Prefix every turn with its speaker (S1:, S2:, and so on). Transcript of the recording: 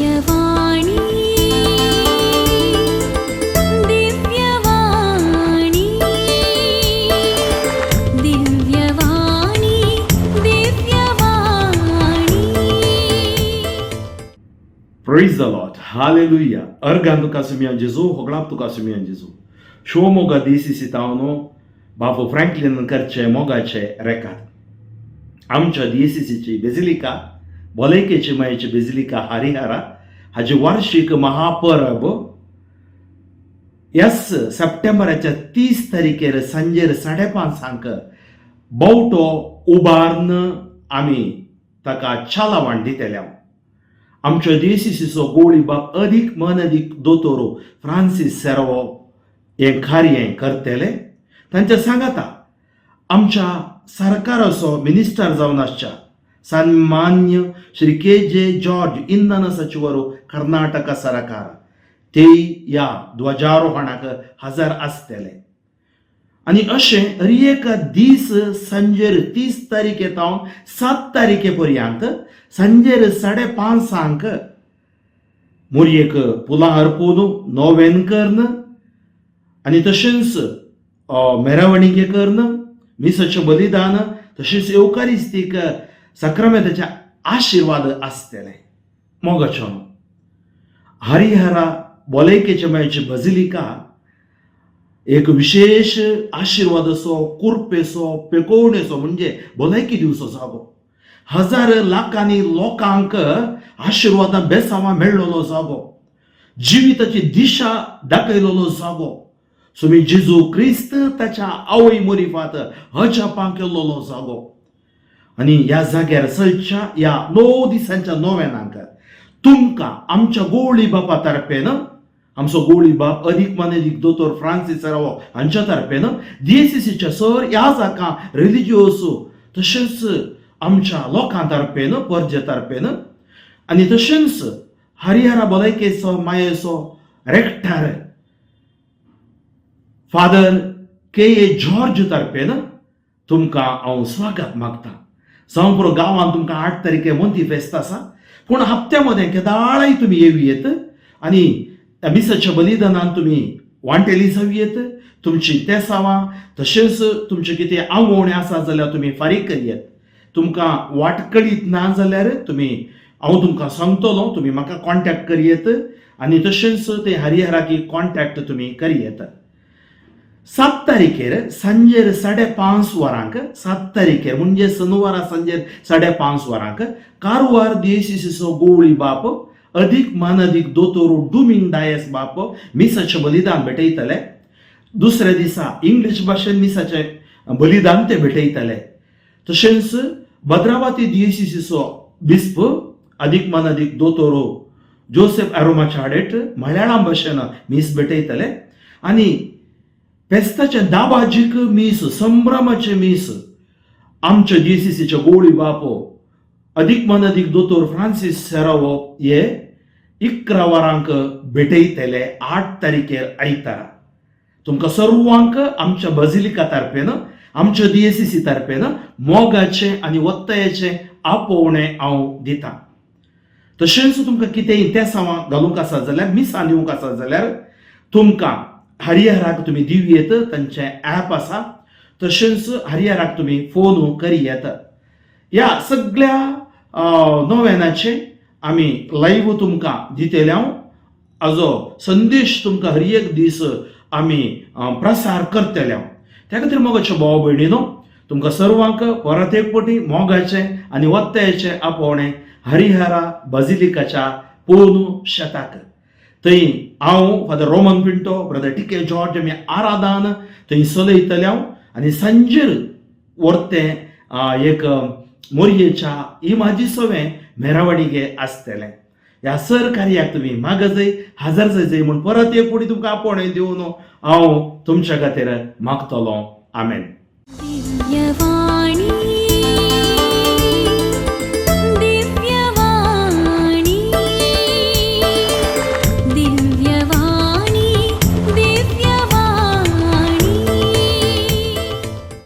S1: Divyavani Divyavani Divyavani Divyavani.
S2: Praise the Lord. Hallelujah. Argan tuka sumian Jesu, hoglap tuka sumian Jesu. Show moga disi sitauno, bavo Franklin karche mogache rekat. आमच्या DCCची बेझिलिका बोलैकेची मायेची बेझिलिका हरिहरा हाची वार्षिक महापरब yes सप्टेंबराच्या 30 तारखेर सांजेर 5:30 बौटो उबारन आमी ताका चालावण दितल्या. आमच्या DCCचो गोळी बाब अदीक मनदीक दोतोरो फ्रांसीस सेर्वो हे कार्य करतले. तांच्या सांगाता आमच्या सरकाराचो मिनिस्टर जावन आसच्या सन्मान्य श्री के.जे. जॉर्ज इंधन सचिवरो कर्नाटक सरकार ते या ध्वजारोहणाक हजर आसतले. आनी अशें हर एक दीस सांजेर 30 तारीख येता 7 तारखे पर्यंत सांजेर 5:30 मोरयेक पुलां हरपून नोवेन करन आनी तशेंच मेरवणीके करन मिसाचें बलिदान तशेंच एवकारिस्तीक सक्रामेंताचे आशिर्वाद आसतले. मोगाचो हरिहरा बोलैकेचे मायेची बेझिलिका एक विशेष आशिर्वादाचो कुरपेचो पेकोवणेचो म्हणजे भलायकी दिवचो जागो. हजार लाखांनी लोकांक आशिर्वादां बेसावां मेळ्ळलो जागो. जिविताची दिशा दाखयलेलो जागो. सुमी जेजू क्रिस्त ताच्या आवय मोरिफात हजापां केल्लो जागो. आनी ह्या जाग्यार चलच्या ह्या 9 दिसांच्या नोवेनाक तुमकां आमच्या गोवळी बापा तर्फेन आमचो गोवळी बाप अदीक मानेदीक दोतोर फ्रांसीस सेर्वो हांच्या तर्फेन DCCच्या सर ह्या जाका रिलिजियोस तशेंच आमच्या लोकां तर्फेन परजे तर्फेन आनी तशेंच Harihara भलायकेचो मायेचो rector father K.A.. George तर्फेन तुमकां हांव स्वागत मागता. संपूर्ण गांवांत तुमकां 8 तारखे मोंती फेस्त आसा पूण हप्त्यामध्ये केदाळय तुमी येवयेत आनी मिसाच्या बलिदानान तुमी वांटेली जावयेत. तुमची तेसावां तशेंच तुमचे कितें आंगवणे आसा जाल्यार तुमी फारीक करियेत. तुमकां वाटकळीत ना जाल्यार तुमी हांव तुमकां सांगतलो तुमी म्हाका कॉन्टॅक्ट करियेत आनी तशेंच ते हरिहराकी कॉन्टॅक्ट तुमी करियेत. 7 तारखेर सांजेर 5:30 वरांक 7 तारखेर म्हणजे शनिवारा सांजेर 5:30 वरांक कारवार DCCचो गोवळी बाप अदीक मानदीक दोतोर डुमिंग डायस बाप मिसाचें बलिदान भेटयतले. दुसऱ्या दिसा इंग्लीश भाशेन मिसाचें बलिदान ते भेटयतले. तशेंच भद्रावती DCCचो बिस्प अदीक मानदीक दोतोर जोसेफ एरोमाचाडेट मल्याळम भाशेन मीस भेटयतले. आनी फेस्ताचे दाबाजीक मीस संभ्रमाचे मीस आमच्या DCCचे गोवळी बाप अदीक मानदीक दोतोर फ्रांसीस सेर्वो हे 11 वरांक भेटयतले 8 तारखेर आयतारा. तुमकां सर्वांक आमच्या बेझिलिका तर्फेन आमच्या DCC तर्फेन मोगाचे आनी वत्तयाचे आपोवणे हांव दितां. तशेंच तुमकां कितेंय तेसावां घालूंक आसा जाल्यार मिसां दिवंक आसा जाल्यार तुमकां हरिहराक तुमी दिवयेत. तांचे ॲप आसा तशेंच हरिहराक तुमी फोन करियेत. ह्या सगळ्या नोवेनाचे आमी लायव्ह तुमकां दितले. हाजो संदेश तुमकां हर एक दीस आमी प्रसार करतले. त्या खातीर मोगाचे भाव भयणीनो तुमकां सर्वांक परत एक फावटी मोगाचे आनी वत्तयाचे आपोवणे हरिहरा बेझिलिकाच्या पोंदू शेताक. थंय हांव father Roman Pinto brother TK. George आमी आराधन थंय चलयतले आनी सांजेर वर्ते एक मोरयेच्या इमाजीसोवें मेरवणीके आसतले. ह्या सर कार्याक तुमी मागजय हजर जायजय म्हूण परत एक फावटी तुमकां आपोवणे दिवन हांव तुमच्या खातीर मागतलो. आमेन.
S1: दिव्यवाणी